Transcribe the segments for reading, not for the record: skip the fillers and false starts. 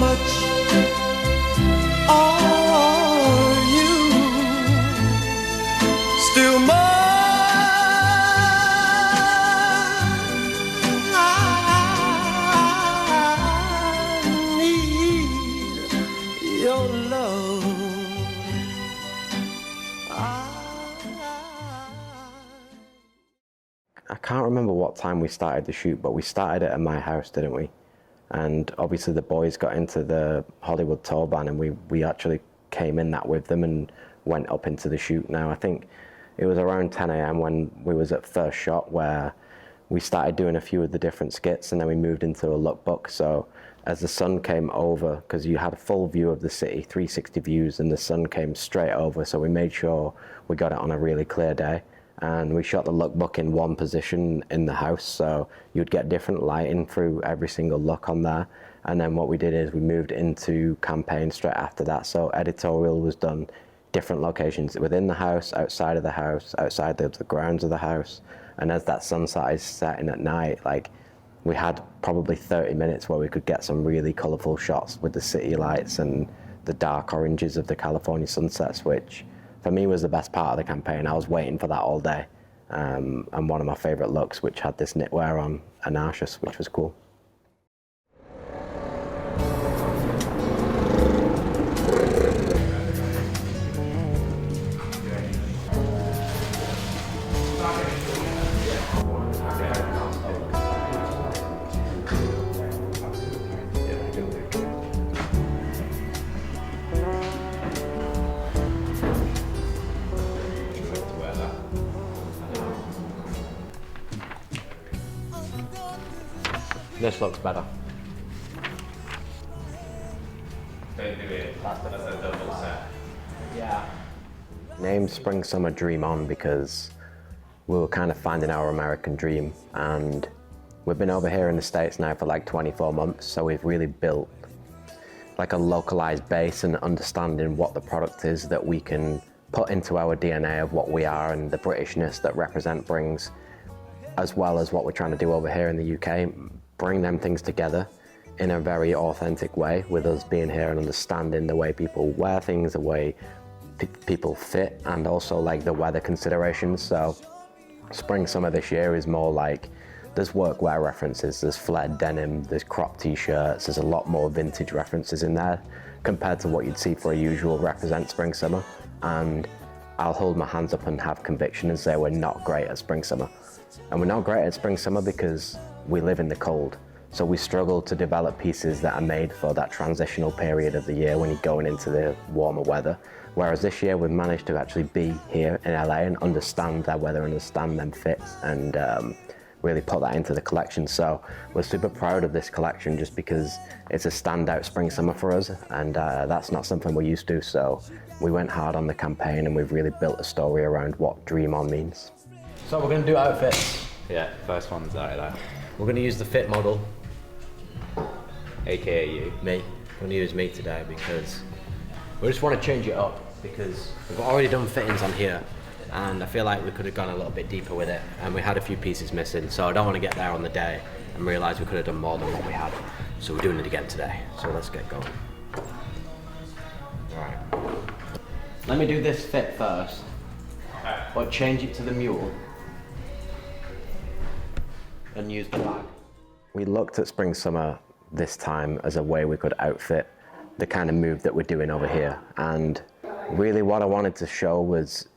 much are you still mine? I need your love. I can't remember what time we started the shoot, but we started it at my house, didn't we? And obviously the boys got into the Hollywood tour band, and we actually came in that with them and went up into the shoot. Now, I think it was around 10 a.m. when we was at first shot, where we started doing a few of the different skits, and then we moved into a lookbook. So as the sun came over, because you had a full view of the city, 360 views, and the sun came straight over, so we made sure we got it on a really clear day. And we shot the lookbook in one position in the house, so you'd get different lighting through every single look on there. And then what we did is we moved into campaign straight after that, so editorial was done different locations within the house, outside of the house, outside the grounds of the house. And as that sunset is setting at night, like, we had probably 30 minutes where we could get some really colourful shots with the city lights and the dark oranges of the California sunsets, which for me was the best part of the campaign. I was waiting for that all day. And one of my favourite looks, which had this knitwear on Anarchus, which was cool. This looks better. Don't do it. That's a double set. Yeah. Named Spring Summer Dream On because we were kind of finding our American dream, and we've been over here in the States now for like 24 months, so we've really built like a localized base and understanding what the product is that we can put into our DNA of what we are and the Britishness that Represent brings, as well as what we're trying to do over here in the UK. Bring them things together in a very authentic way, with us being here and understanding the way people wear things, the way people fit, and also like the weather considerations. So spring summer this year is more like, there's workwear references, there's flared denim, there's crop t-shirts, there's a lot more vintage references in there compared to what you'd see for a usual Represent spring summer. And I'll hold my hands up and have conviction and say we're not great at spring summer. And we're not great at spring summer because we live in the cold. So we struggle to develop pieces that are made for that transitional period of the year when you're going into the warmer weather. Whereas this year we've managed to actually be here in LA and understand their weather, understand them fits, and really put that into the collection. So we're super proud of this collection just because it's a standout spring summer for us, and that's not something we're used to. So we went hard on the campaign and we've really built a story around what Dream On means. So we're gonna do outfits. Yeah, first one's out of that. We're gonna use the fit model. AKA you. Me. I'm gonna use me today because we just want to change it up, because we've already done fittings on here and I feel like we could have gone a little bit deeper with it, and we had a few pieces missing, so I don't want to get there on the day and realise we could have done more than what we had. So we're doing it again today, so let's get going. Right. Let me do this fit first, but change it to the mule and use the bag. We looked at spring summer this time as a way we could outfit the kind of move that we're doing over here, and really what I wanted to show was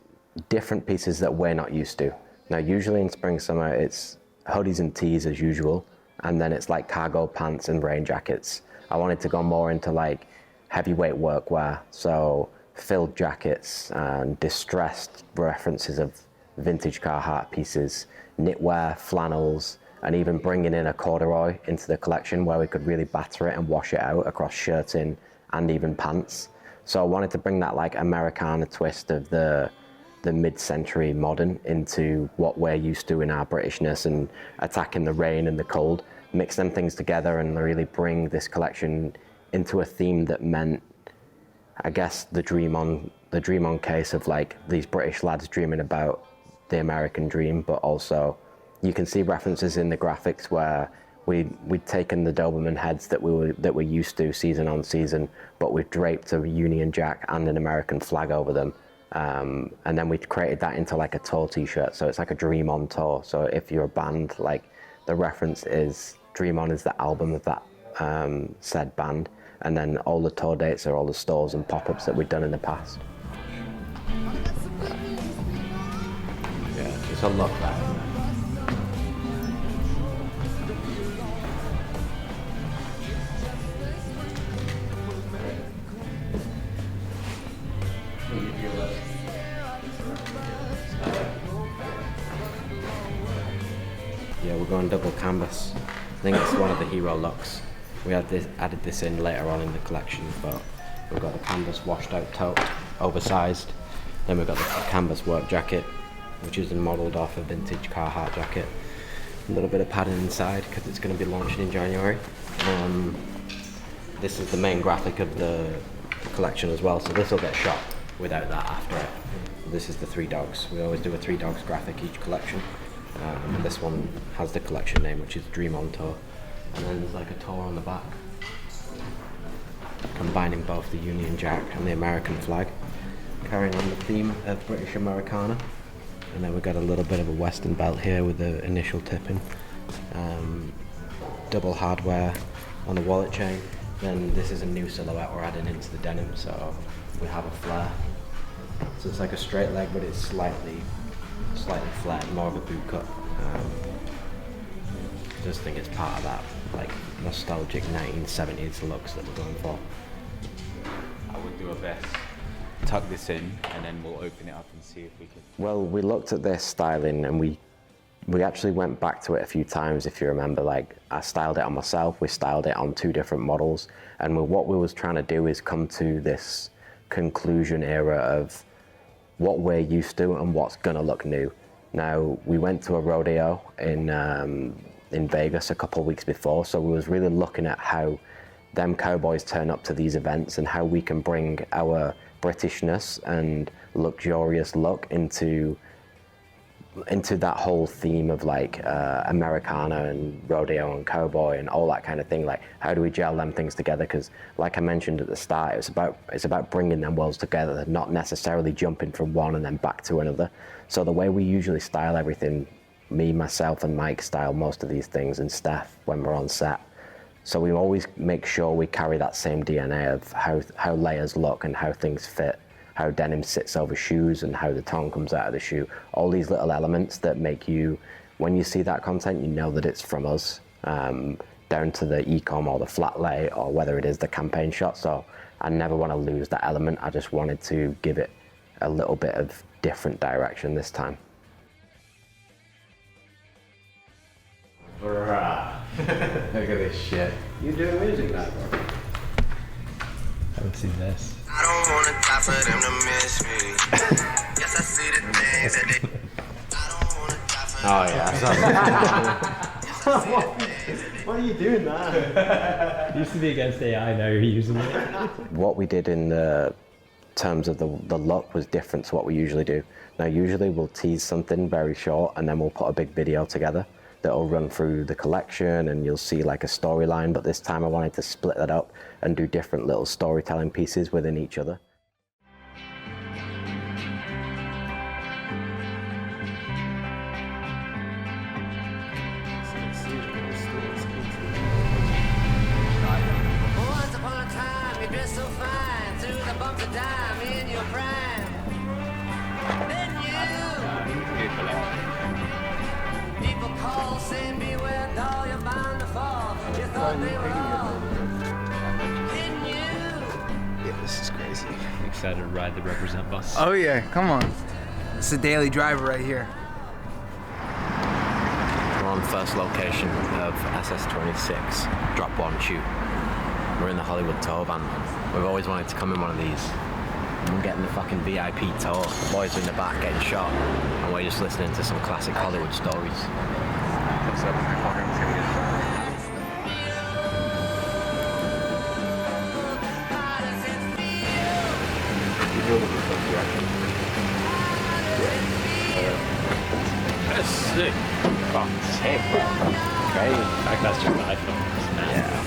different pieces that we're not used to. Now usually in spring summer it's hoodies and tees as usual, and then it's like cargo pants and rain jackets. I wanted to go more into like heavyweight workwear, so filled jackets and distressed references of vintage Carhartt pieces, knitwear, flannels, and even bringing in a corduroy into the collection where we could really batter it and wash it out across shirting and even pants. So I wanted to bring that like Americana twist of the mid-century modern into what we're used to in our Britishness, and attacking the rain and the cold, mix them things together and really bring this collection into a theme that meant, I guess, the dream on case of like these British lads dreaming about the American dream, but also you can see references in the graphics where we'd taken the Doberman heads that we're used to season on season, but we've draped a Union Jack and an American flag over them. And then we created that into like a tour t-shirt, so it's like a Dream On tour. So if you're a band, like the reference is Dream On is the album of that said band, and then all the tour dates are all the stores and pop-ups that we've done in the past. Yeah, it's a lot better. Yeah, we're going double canvas. I think it's one of the hero looks. We added this in later on in the collection, but we've got the canvas washed out tote, oversized. Then we've got the canvas work jacket, which is modelled off a vintage Carhartt jacket. A little bit of padding inside because it's going to be launching in January. This is the main graphic of the collection as well, so this will get shot without that after it. This is the 3 dogs. We always do a 3 dogs graphic each collection. And this one has the collection name, which is Dream On Tour. And then there's like a tour on the back, combining both the Union Jack and the American flag, carrying on the theme of British Americana. And then we've got a little bit of a western belt here with the initial tipping. Double hardware on the wallet chain. Then this is a new silhouette we're adding into the denim, so we have a flare. So it's like a straight leg, but it's slightly flat, more of a boot cut. I just think it's part of that like nostalgic 1970s looks that we're going for. I would do a best. Tuck this in and then we'll open it up and see if we can. Well, we looked at this styling and we actually went back to it a few times, if you remember. Like, I styled it on myself, we styled it on 2 different models, and what we was trying to do is come to this conclusion era of what we're used to and what's gonna look new. Now, we went to a rodeo in Vegas a couple of weeks before, so we was really looking at how them cowboys turn up to these events and how we can bring our Britishness and luxurious look into that whole theme of like Americana and rodeo and cowboy and all that kind of thing. Like, how do we gel them things together? Because like I mentioned at the start, it's about bringing them worlds together, not necessarily jumping from one and then back to another. So the way we usually style everything, me, myself and Mike style most of these things, and Steph when we're on set. So we always make sure we carry that same DNA of how layers look and how things fit, how denim sits over shoes and how the tone comes out of the shoe. All these little elements that make you, when you see that content, you know that it's from us, down to the e-com or the flat lay or whether it is the campaign shot. So I never want to lose that element. I just wanted to give it a little bit of different direction this time. Bruh. Look at this shit. You doing music now, bro? Haven't seen this. I don't wanna die for them to miss me. Yes, I see the things that they. I don't wanna die for Oh yeah. What are you doing there? Used to be against AI, now you're using it. What we did in the terms of the look was different to what we usually do. Now, usually we'll tease something very short and then we'll put a big video together that'll run through the collection and you'll see like a storyline, but this time I wanted to split that up and do different little storytelling pieces within each other. Once upon a time, you dressed so fine, through the bumps of dime in your prime. Then you, people call, saying beware, doll, you're bound to fall. You thought they were all. Then you. Yeah, this is crazy. Excited to ride the Represent bus. Oh yeah, come on. It's the daily driver right here. We're on first location of SS26, drop one shoot. We're in the Hollywood tour van. We've always wanted to come in one of these. And we're getting the fucking VIP tour. The boys are in the back getting shot, and we're just listening to some classic Hollywood stories. That's sick. Fuck, sick, bro. great. In fact, that's just the iPhone. Snap. Yeah.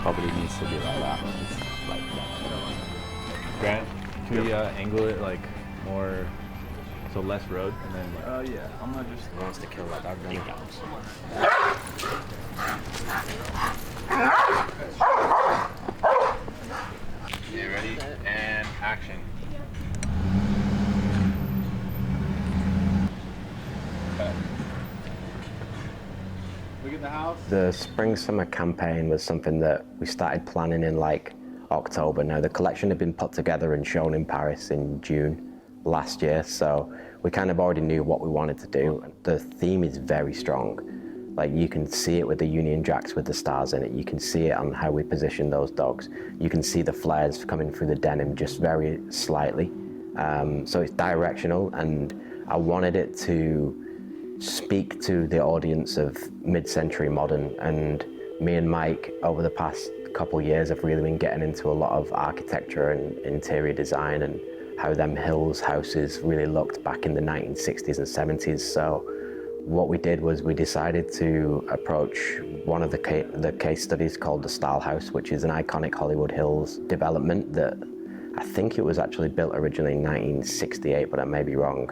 Probably needs to be like that. It's like that. Grant, can we angle it like more, so less road, and then like, Yeah, I'm gonna just. Wants to kill that dog. okay, ready, and action. Look at the house. The spring summer campaign was something that we started planning in like October. Now the collection had been put together and shown in Paris in June last year, so we kind of already knew what we wanted to do. The theme is very strong. Like you can see it with the Union Jacks with the stars in it. You can see it on how we position those dogs. You can see the flares coming through the denim just very slightly. So it's directional, and I wanted it to speak to the audience of mid-century modern. And me and Mike over the past couple of years have really been getting into a lot of architecture and interior design and how them hills houses really looked back in the 1960s and 70s. So what we did was we decided to approach one of the case studies called the Stahl house, which is an iconic Hollywood Hills development that I think it was actually built originally in 1968, but I may be wrong.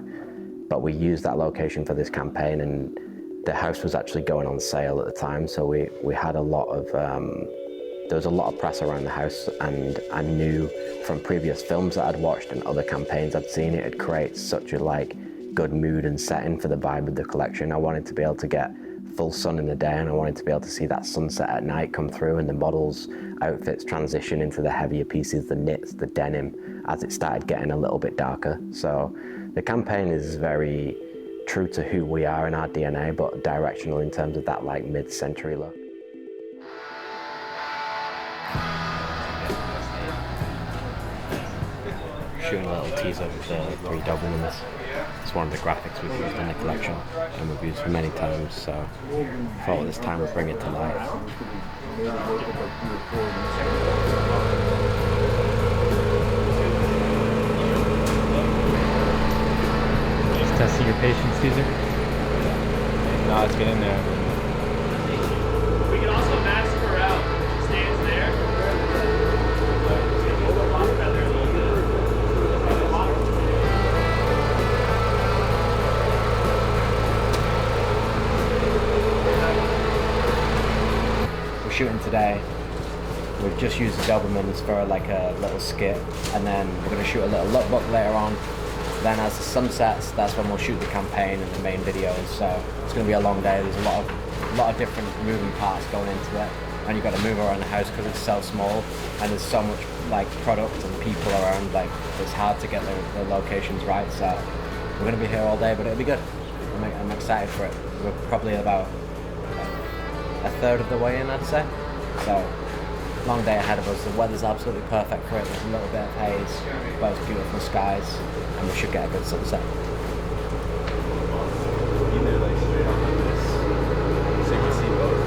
But we used that location for this campaign, and the house was actually going on sale at the time. So we had a lot of, there was a lot of press around the house, and I knew from previous films that I'd watched and other campaigns I'd seen it creates such a good mood and setting for the vibe of the collection. I wanted to be able to get full sun in the day, and I wanted to be able to see that sunset at night come through, and the models' outfits transition into the heavier pieces, the knits, the denim, as it started getting a little bit darker. So the campaign is very true to who we are in our DNA, but directional in terms of that mid-century look. Shooting a little teaser with the 3 Dobermans. It's one of the graphics we've used in the collection and we've used many times, so I thought this time we'd bring it to life. Just testing your patience, Caesar. No, let's get in there. We can also mask her out. She stands there. We're shooting today. We've just used the Dobermans for a little skit, and then we're going to shoot a little lookbook later on. Then as the sun sets, that's when we'll shoot the campaign and the main videos. So it's going to be a long day. There's a lot of different moving parts going into it, and you've got to move around the house because it's so small, and there's so much product and people around. It's hard to get the locations right. So we're going to be here all day, but it'll be good. I'm excited for it. We're probably about a third of the way in, I'd say. So long day ahead of us. The weather's absolutely perfect for it. There's a little bit of haze, but it's beautiful skies, and we should get a good sunset. Either straight up like this, so you can see both.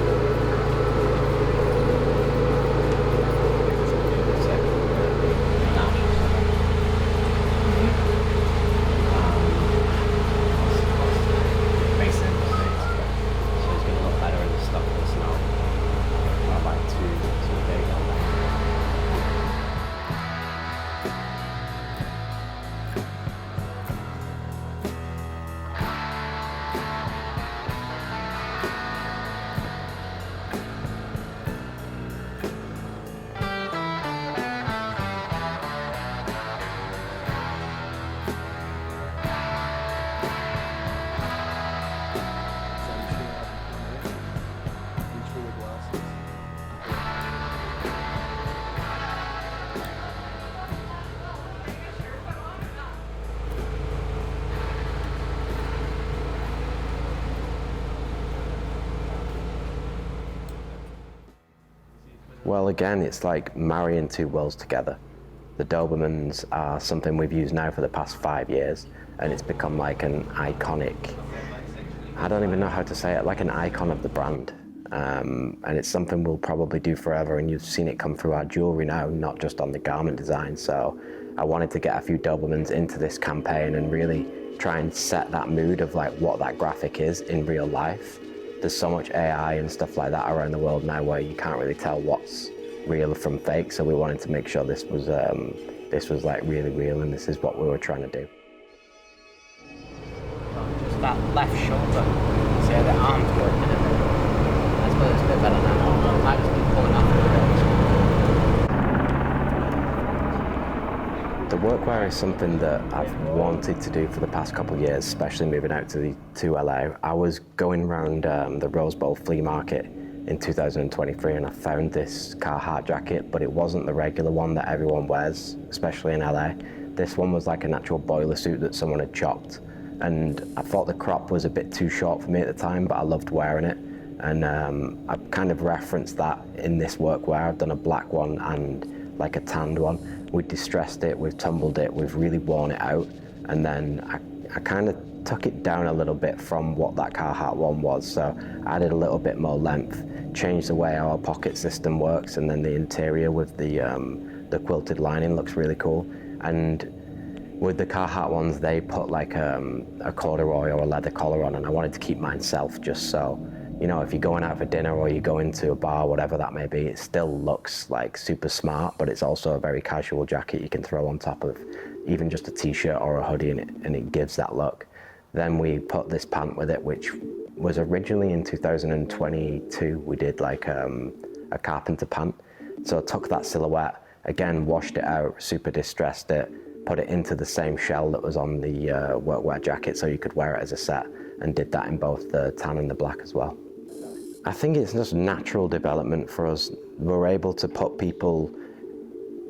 Well, again, it's like marrying 2 worlds together. The Dobermans are something we've used now for the past 5 years, and it's become like an iconic, I don't even know how to say it, like an icon of the brand. And it's something we'll probably do forever, and you've seen it come through our jewelry now, not just on the garment design. So I wanted to get a few Dobermans into this campaign and really try and set that mood of like what that graphic is in real life. There's so much AI and stuff like that around the world now where you can't really tell what's real from fake, so we wanted to make sure this was like really real, and this is what we were trying to do. Just that left shoulder, see how the arms go in it? I suppose it's a bit better now. It might just be pulling off a bit. The workwear is something that I've wanted to do for the past couple of years, especially moving out to LA. I was going around the Rose Bowl flea market in 2023, and I found this Carhartt jacket, but it wasn't the regular one that everyone wears, especially in LA. This one was like an actual boiler suit that someone had chopped, and I thought the crop was a bit too short for me at the time, but I loved wearing it. And I've kind of referenced that in this workwear. I've done a black one and like a tanned one. We've distressed it, we've tumbled it, we've really worn it out, and then I kind of took it down a little bit from what that Carhartt one was. So I added a little bit more length, changed the way our pocket system works, and then the interior with the quilted lining looks really cool. And with the Carhartt ones, they put like a corduroy or a leather collar on, and I wanted to keep mine self, just so, you know, if you're going out for dinner or you go into a bar, whatever that may be, it still looks like super smart, but it's also a very casual jacket you can throw on top of even just a t-shirt or a hoodie, and it gives that look. Then we put this pant with it, which was originally in 2022, we did like a carpenter pant. So I took that silhouette, again, washed it out, super distressed it, put it into the same shell that was on the workwear jacket so you could wear it as a set, and did that in both the tan and the black as well. I think it's just natural development for us. We're able to put people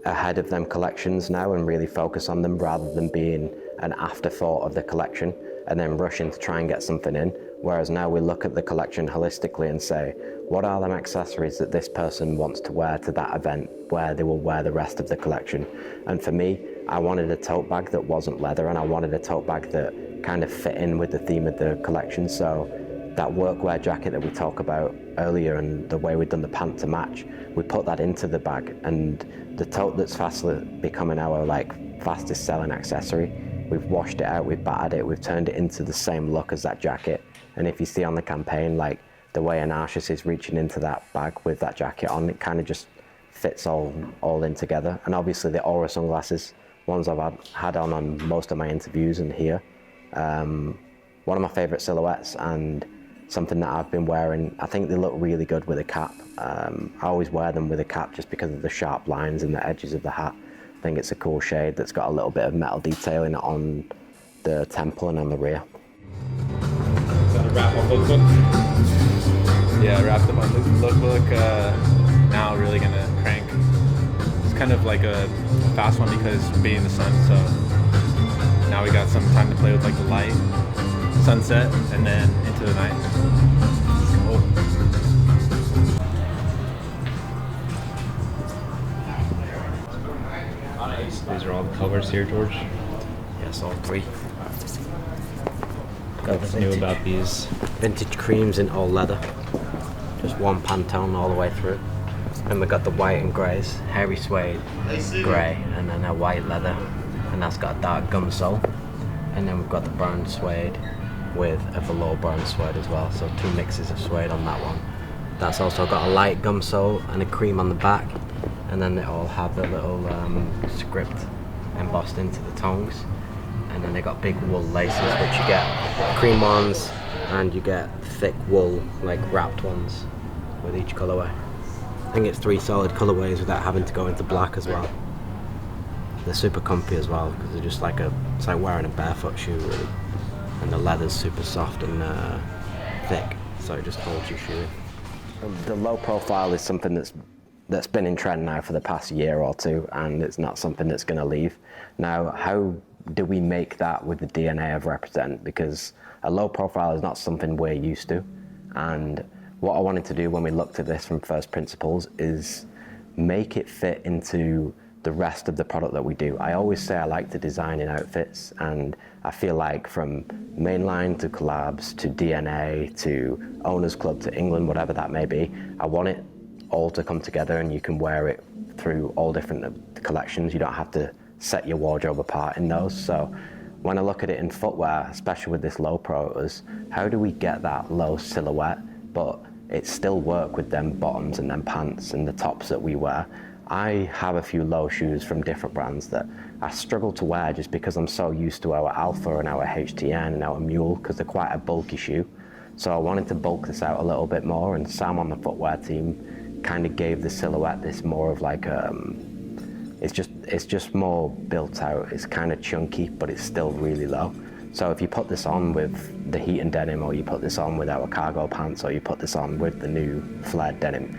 ahead of them collections now and really focus on them rather than being an afterthought of the collection and then rushing to try and get something in. Whereas now we look at the collection holistically and say, what are them accessories that this person wants to wear to that event where they will wear the rest of the collection? And for me, I wanted a tote bag that wasn't leather, and I wanted a tote bag that kind of fit in with the theme of the collection. So that workwear jacket that we talked about earlier and the way we've done the pant to match, we put that into the bag, and the tote that's fastly becoming our like fastest selling accessory, we've washed it out, we've battered it, we've turned it into the same look as that jacket. And if you see on the campaign, like the way Anarchis is reaching into that bag with that jacket on, it kind of just fits all in together. And obviously the Aura sunglasses, ones I've had on most of my interviews and here. One of my favorite silhouettes, and something that I've been wearing. I think they look really good with a cap. I always wear them with a cap just because of the sharp lines and the edges of the hat. I think it's a cool shade that's got a little bit of metal detailing on the temple and on the rear. Wrap up look. Yeah, wrapped up on look. Now really gonna crank. It's kind of like a fast one because being in the sun, so now we got some time to play with like the light, sunset, and then into the night. Cool. These are all the colors here, George. Yes, all three. What's new about these? Vintage creams in all leather. Just one Pantone all the way through. And we got the white and greys, hairy suede, grey, and then a white leather, and that's got a dark gum sole. And then we've got the brown suede with a velour brown suede as well, so two mixes of suede on that one. That's also got a light gum sole and a cream on the back, and then they all have the little script embossed into the tongues. And then they got big wool laces, which you get cream ones, and you get thick wool, like wrapped ones, with each colourway. I think it's 3 solid colourways without having to go into black as well. They're super comfy as well, because they're just like it's like wearing a barefoot shoe really. And the leather's super soft and thick, so it just holds your shoe in. The low profile is something that's been in trend now for the past year or two, and it's not something that's going to leave. Now, how do we make that with the DNA of Represent? Because a low profile is not something we're used to, and what I wanted to do when we looked at this from first principles is make it fit into the rest of the product that we do. I always say I like to design in outfits, and I feel like from mainline to collabs to DNA to Owners Club to England, whatever that may be, I want it all to come together and you can wear it through all different collections. You don't have to set your wardrobe apart in those. So when I look at it in footwear, especially with this low pro, it was how do we get that low silhouette, but it still work with them bottoms and them pants and the tops that we wear. I have a few low shoes from different brands that I struggle to wear just because I'm so used to our Alpha and our HTN and our Mule, because they're quite a bulky shoe. So I wanted to bulk this out a little bit more, and Sam on the footwear team kind of gave the silhouette this more of like it's just more built out. It's kind of chunky, but it's still really low. So if you put this on with the Heat and Denim, or you put this on with our cargo pants, or you put this on with the new flared denim,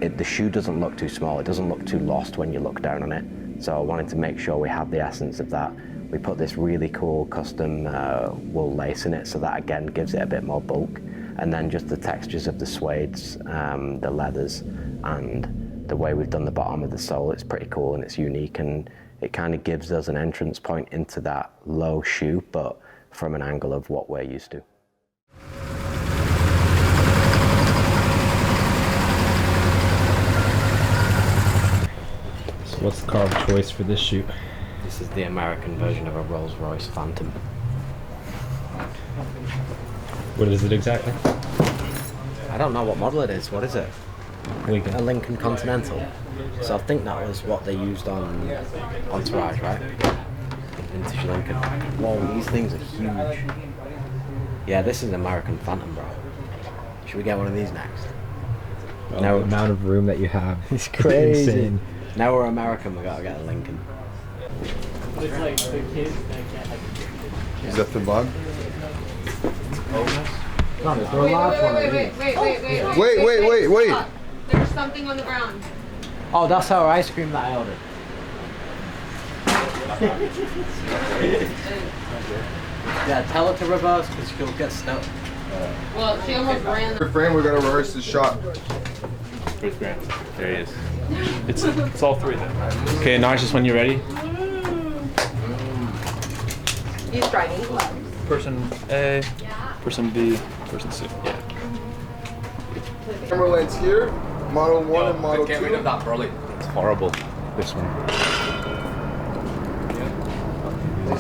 the shoe doesn't look too small. It doesn't look too lost when you look down on it. So I wanted to make sure we have the essence of that. We put this really cool custom wool lace in it, so that again gives it a bit more bulk. And then just the textures of the suedes, the leathers, and the way we've done the bottom of the sole, it's pretty cool and it's unique, and it kind of gives us an entrance point into that low shoe, but from an angle of what we're used to. So what's the car of choice for this shoe? This is the American version of a Rolls-Royce Phantom. What is it exactly? I don't know what model it is. What is it? Lincoln. A Lincoln Continental. So I think that was what they used on Entourage, right? Vintage Lincoln. Whoa, these things are huge. Yeah, this is an American Phantom, bro. Should we get one of these next? Well, No. the amount of room that you have. It's crazy. Insane. Now we're American, we gotta get a Lincoln. It's like the kids that get Is that the bug? No, there's no large one of these. Wait. Stop. There's something on the ground. Oh, that's our ice cream that I ordered. Yeah, tell her to reverse because she'll get stuck. Well, she almost ran. Frame, we gotta rehearse this shot. Where's Grant? There he is. It's all three then. Okay, Narcissus, when you're ready. He's driving. Person A, person B, person C. Yeah. Camera lens here, model 1 and model 2. Get rid of that brolly. It's horrible. This one.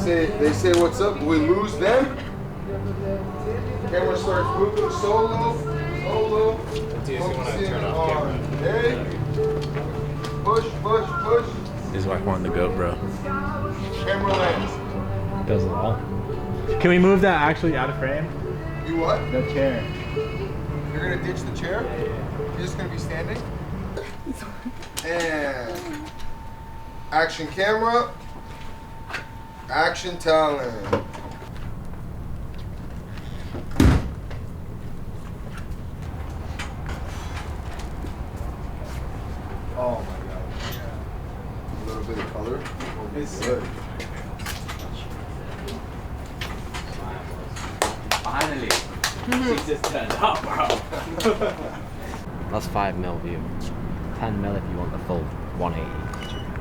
They say what's up, we lose them. Camera starts moving solo. Focusing on head. Push. This is why I wanted the goat, bro. Camera lens. Does it all. Can we move that actually out of frame? You what? The chair. You're gonna ditch the chair? You're just gonna be standing? And action camera. Action talent. Oh my god. A little bit of color. It's good. Finally. She just turned up, bro. That's 5 mil view. 10 mil if you want the full 180.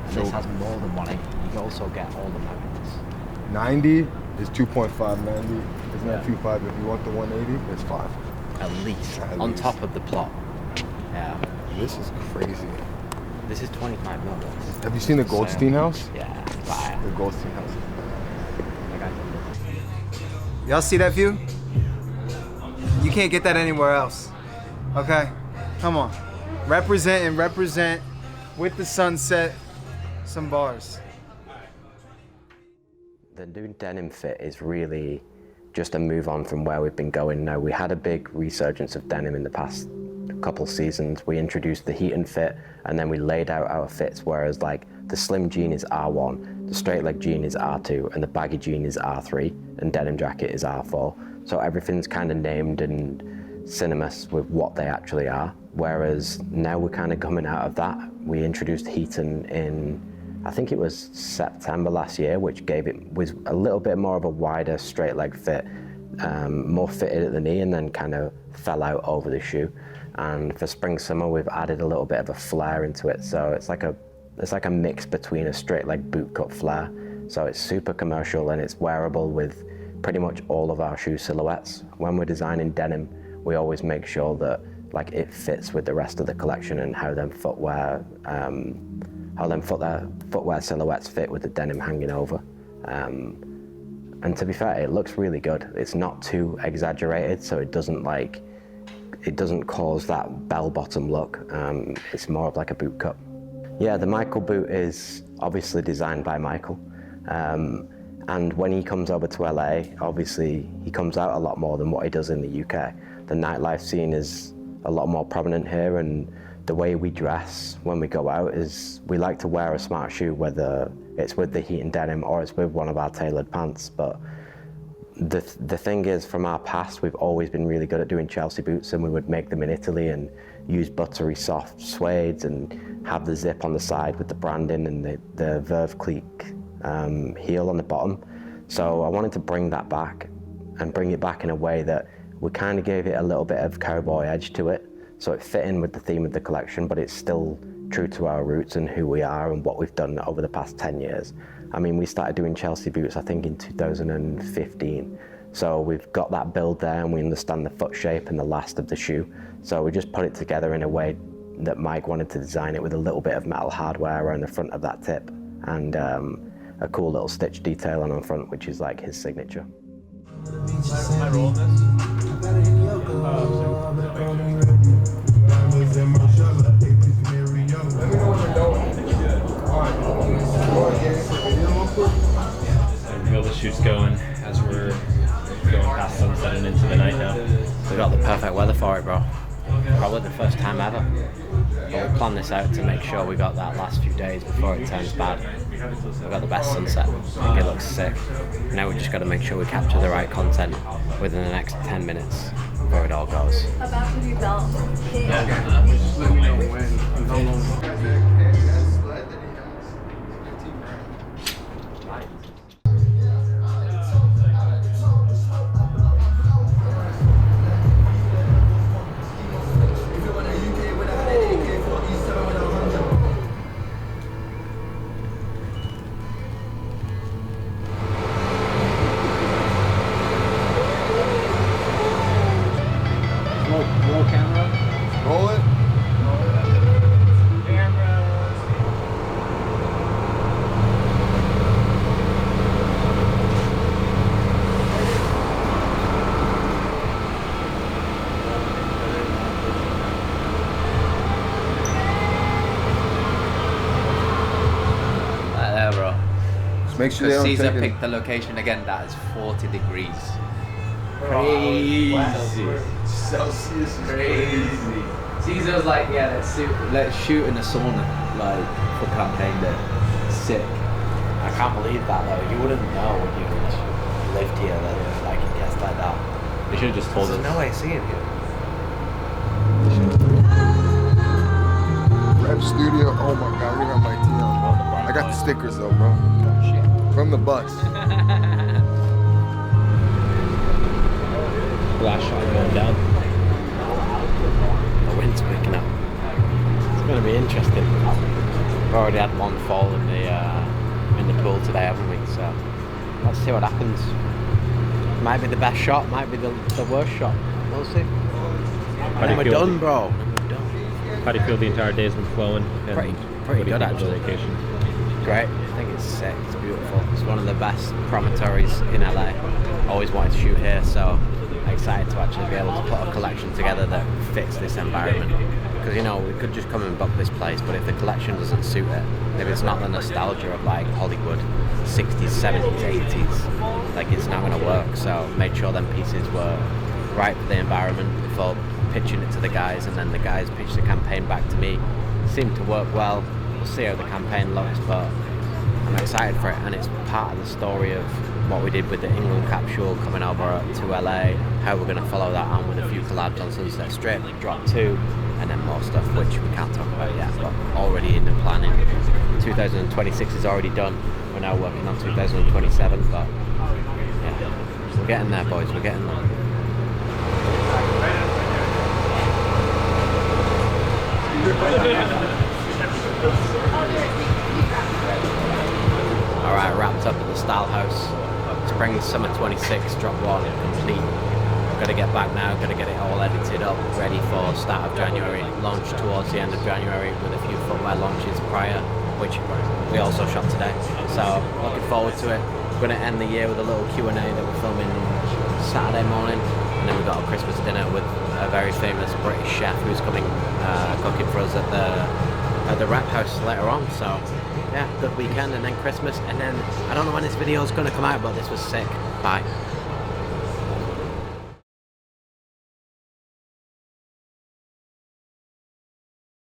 And this has more than 180. You can also get all the mountains. 90 is 2.5, 90 is 925. If you want the 180, it's 5. At least. At On least. top of the plot. Yeah. This is crazy. This is 25 mil. Have you seen the Goldstein house? Yeah. Fire. The Goldstein house. Y'all see that view? You can't get that anywhere else. Okay? Come on. Represent with the sunset, some bars. The new denim fit is really just a move on from where we've been going now. We had a big resurgence of denim in the past couple seasons. We introduced the heat and fit, and then we laid out our fits, whereas like the slim jean is R1, the straight leg jean is R2, and the baggy jean is R3, and denim jacket is R4. So everything's kind of named and synonymous with what they actually are. Whereas now we're kind of coming out of that. We introduced Heaton in, I think it was September last year, which was a little bit more of a wider straight leg fit, more fitted at the knee, and then kind of fell out over the shoe. And for spring summer, we've added a little bit of a flare into it. So it's like a it's like a mix between a straight leg boot cut flare. So it's super commercial and it's wearable with pretty much all of our shoe silhouettes. When we're designing denim, we always make sure that like it fits with the rest of the collection and how them footwear silhouettes fit with the denim hanging over. And to be fair, it looks really good. It's not too exaggerated, so it doesn't cause that bell bottom look. It's more of like a boot cut. Yeah, the Michael boot is obviously designed by Michael. And when he comes over to LA, obviously he comes out a lot more than what he does in the UK. The nightlife scene is a lot more prominent here, and the way we dress when we go out is we like to wear a smart shoe, whether it's with the heat and denim or it's with one of our tailored pants. But the thing is, from our past, we've always been really good at doing Chelsea boots, and we would make them in Italy and use buttery soft suedes and have the zip on the side with the branding and the Verve Clique heel on the bottom. So I wanted to bring that back and bring it back in a way that we kind of gave it a little bit of cowboy edge to it. So it fit in with the theme of the collection, but it's still true to our roots and who we are and what we've done over the past 10 years. I mean, we started doing Chelsea boots, I think, in 2015. So we've got that build there and we understand the foot shape and the last of the shoe. So we just put it together in a way that Mike wanted to design it with a little bit of metal hardware around the front of that tip and a cool little stitch detail on the front, which is like his signature. Am I rolling this? The shoot's going as we're going past sunset and into the night now. We got the perfect weather for it, bro. Probably the first time ever. But we planned this out to make sure we got that last few days before it turns bad. We got the best sunset. I think it looks sick. Now we just got to make sure we capture the right content within the next 10 minutes before it all goes. About to be belt. Just let me know when and how long. Roll camera. Roll it. There, bro. Just make sure they don't Caesar take it. picked the location again. That is 40 degrees. Crazy. Celsius is Crazy. Caesar's like, yeah, let's shoot in a sauna, like, for campaign day. Sick. I can't believe that though. You wouldn't know when you lived here that like it gets like that. They should have just told us. There's no AC in here. Rep Studio. Oh my god, we have my team. I got the stickers though, bro. Shit. From the bus. Flash shot going down. The wind's picking up. It's going to be interesting. We've already had one fall in the pool today, haven't we? So let's see what happens. Might be the best shot, might be the worst shot. We'll see. How do And you we're feel? done, bro. We're done. How do you feel the entire day's been flowing? And Pretty what do you good, think of the actually. location? Great. I think it's sick. It's beautiful. It's one of the best promontories in LA. Always wanted to shoot here, so excited to actually be able to put a collection together that fits this environment. Because you know, we could just come and book this place, but if the collection doesn't suit it, if it's not the nostalgia of like Hollywood 60s, 70s, 80s, like it's not going to work. So made sure them pieces were right for the environment before pitching it to the guys, and then the guys pitched the campaign back to me. Seemed to work well. We'll see how the campaign looks, but I'm excited for it, and it's part of the story of what we did with the England capsule coming over to LA, how we're going to follow that on with a few collabs on Sunset Strip, Drop 2, and then more stuff which we can't talk about yet, but already in the planning. 2026 is already done. We're now working on 2027, but yeah, we're getting there, boys, we're getting there. up at the Stahl house. Spring Summer 26 drop 1 complete. Got to get back now, got to get it all edited up, ready for start of January. Launch towards the end of January with a few footwear launches prior, which we also shot today. So looking forward to it. We're going to end the year with a little Q&A that we're filming Saturday morning, and then we've got a Christmas dinner with a very famous British chef who's coming cooking for us at the Rap House later on. So yeah, good weekend, and then Christmas, and then I don't know when this video is going to come out, but this was sick. Bye.